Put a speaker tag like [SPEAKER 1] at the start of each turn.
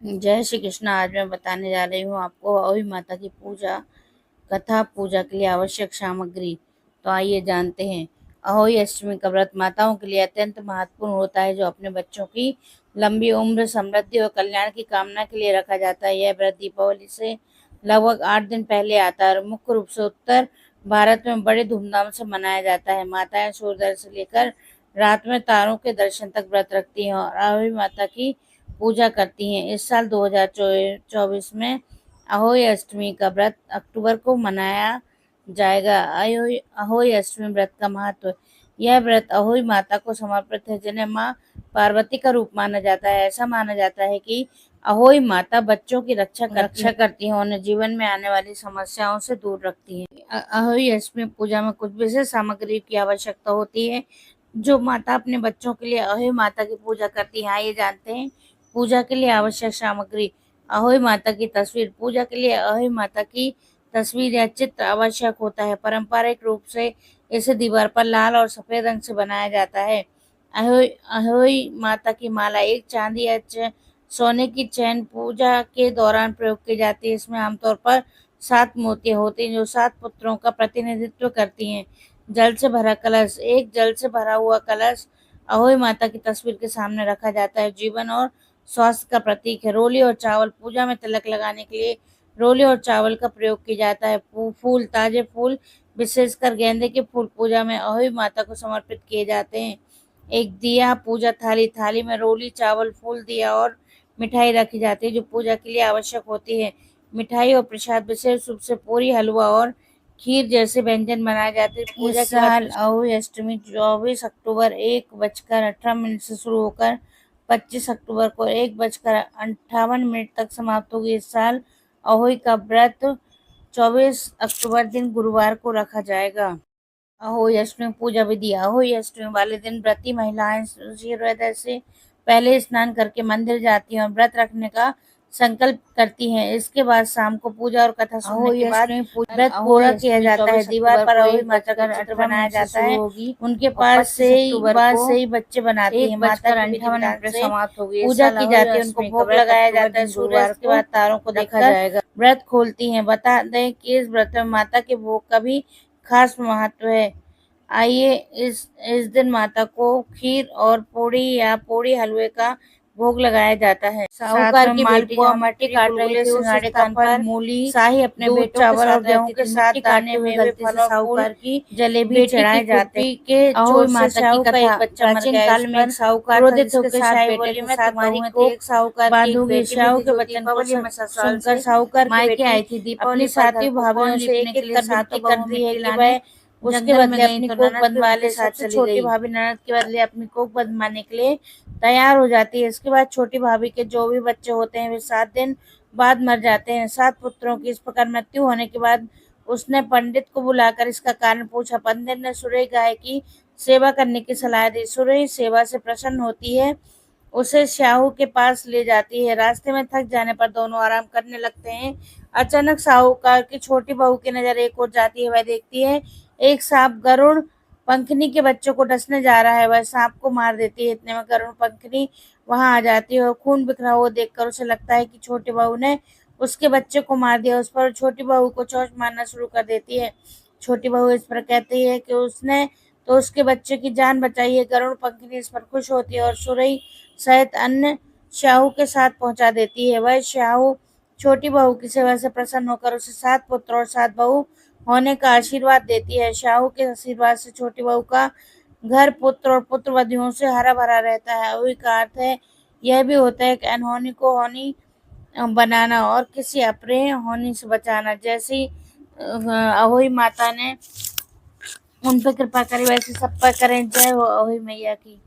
[SPEAKER 1] जय श्री कृष्ण। आज मैं बताने जा रही हूँ आपको अहोई माता की पूजा कथा पूजा के लिए आवश्यक सामग्री। तो आइए जानते हैं। अहोई अष्टमी का व्रत माताओं के लिए अत्यंत महत्वपूर्ण होता है, जो अपने बच्चों की लंबी उम्र, समृद्धि और कल्याण की कामना के लिए रखा जाता है। यह व्रत दीपावली से लगभग 8 दिन पहले आता है और मुख्य रूप से उत्तर भारत में बड़े धूमधाम से मनाया जाता है। माताएं सूर्योदय से लेकर रात में तारों के दर्शन तक व्रत रखती हैं और अहोई माता की पूजा करती हैं। इस साल 2024 में अहोई अष्टमी का व्रत अक्टूबर को मनाया जाएगा। अहोई अहोई अष्टमी व्रत का महत्व। यह व्रत अहोई माता को समर्पित है, जिन्हें माँ पार्वती का रूप माना जाता है। ऐसा माना जाता है कि अहोई माता बच्चों की रक्षा करती है, उन्हें जीवन में आने वाली समस्याओं से दूर रखती है। अहोई अष्टमी पूजा में कुछ विशेष सामग्री की आवश्यकता होती है, जो माता अपने बच्चों के लिए अहोई माता की पूजा करती है। आइए जानते हैं पूजा के लिए आवश्यक सामग्री। अहोई माता की तस्वीर। पूजा के लिए अहोई माता की तस्वीर या चित्र आवश्यक होता है। पारंपरिक रूप से इसे दीवार पर लाल और सफेद रंग से बनाया जाता है। अहोई अहोई माता की माला। एक चांदी या सोने की चैन पूजा के दौरान प्रयोग की जाती है। इसमें आमतौर पर 7 मोतियां होती हैं, जो 7 पुत्रों का प्रतिनिधित्व करती हैं। जल से भरा कलश। एक जल से भरा हुआ कलश अहोई माता की तस्वीर के सामने रखा जाता है। जीवन और स्वास्थ्य का प्रतीक है। रोली और चावल। पूजा में तिलक लगाने के लिए रोली और चावल का प्रयोग किया जाता है। फूल। ताजे फूल, विशेषकर गेंदे के फूल पूजा में अहोई माता को समर्पित किए जाते हैं। एक दिया। पूजा थाली। थाली में रोली, चावल, फूल, दिया और मिठाई रखी जाती है, जो पूजा के लिए आवश्यक होती है। मिठाई और प्रसाद विशेष रूप से पूरी, हलवा और खीर जैसे व्यंजन बनाए जाते हैं। पूजा इस साल अहोई अष्टमी 24 अक्टूबर 1:18 से शुरू होकर 25 अक्टूबर को 1:58 तक समाप्त होगी। इस साल अहोई का व्रत 24 अक्टूबर दिन गुरुवार को रखा जाएगा। अहोई अष्टमी पूजा विधि। अहोई अष्टमी वाले दिन व्रती महिलाएं सूर्योदय से पहले स्नान करके मंदिर जाती हैं और व्रत रखने का संकल्प करती हैं। इसके बाद शाम को पूजा और कथा सुनने के बाद व्रत पूरा किया जाता है। दीवार पर अहोई माता का चित्र बनाया जाता है। उनके पास से ही बच्चे बनाती हैं। माता की विधि विधान से समाप्त होगी। पूजा की जाती है, उनको भोग लगाया जाता है। सूर्यास्त के बाद तारों को देखा जाएगा। व्रत खोलती हैं। बता दें कि इस व्रत में माता के भोग का भी खास महत्व है। आइए इस दिन माता को खीर और पूड़ी हलवे का भोग लगाया जाता है। साहूकार की मालपुआ, मट्टी काट रहे थे सिंगाड़े का फल, मूली, शाही अपने बेटों साहूकार और गेहूं के साथ दाने में गलती से साहूकार की जलेबी चढ़ाए जाते के अहोई माता की कथा। प्राचीन काल में साहूकार क्रोधित होकर शाही बोली में तुम्हारी को बांधूंगी। शाहू के वचन को सुनकर साहूकार मायके आई थी। दीपावली 7 भाभीओं से एक-एक कर विनती करती है कि वह उसके बदले अपनी कोख बंधवाने। सबसे छोटी भाभी ननद के बदले अपनी कोख बंधवाने के लिए तैयार हो जाती है। इसके बाद छोटी भाभी के जो भी बच्चे होते हैं वे 7 दिन बाद मर जाते हैं। 7 पुत्रों की इस प्रकार मृत्यु होने के बाद उसने पंडित को बुलाकर इसका कारण पूछा। पंडित ने सुरई गाय की सेवा करने की सलाह दी। सुरई सेवा से प्रसन्न होती है, उसे शाहू के पास ले जाती है। रास्ते में थक जाने पर दोनों आराम करने लगते हैं। अचानक साहूकार की छोटी बहू की नजर एक ओर जाती है। वह देखती है एक सांप गरुड़ पंखनी के बच्चों को डसने जा रहा है। वह सांप को मार देती है। इतने में गरुड़ पंखनी वहां आ जाती है और खून बिखरा हुआ देखकर उसे लगता है कि छोटी बहू ने उसके बच्चे को मार दिया। उस पर छोटी बहू को चोंच मारना शुरू कर देती है। छोटी बहू इस पर कहती है कि उसने तो उसके बच्चे की जान बचाई है। गरुड़ पंखनी इस पर खुश होती है और सुरई सहित अन्य शाहू के साथ पहुंचा देती है। वह शाहू छोटी बहू की सेवा से प्रसन्न होकर उसे 7 पुत्र और 7 बहू होने का आशीर्वाद देती है। शाहू के आशीर्वाद से छोटी बहू का घर पुत्र और पुत्रवधुओं से हरा भरा रहता है। अहोई का अर्थ है यह भी होता है कि अनहोनी को होनी बनाना और किसी अप्रिय होनी से बचाना। जैसी अहोई माता ने उन पर कृपा करी, वैसे सब पर करें। जय हो अहोई मैया की।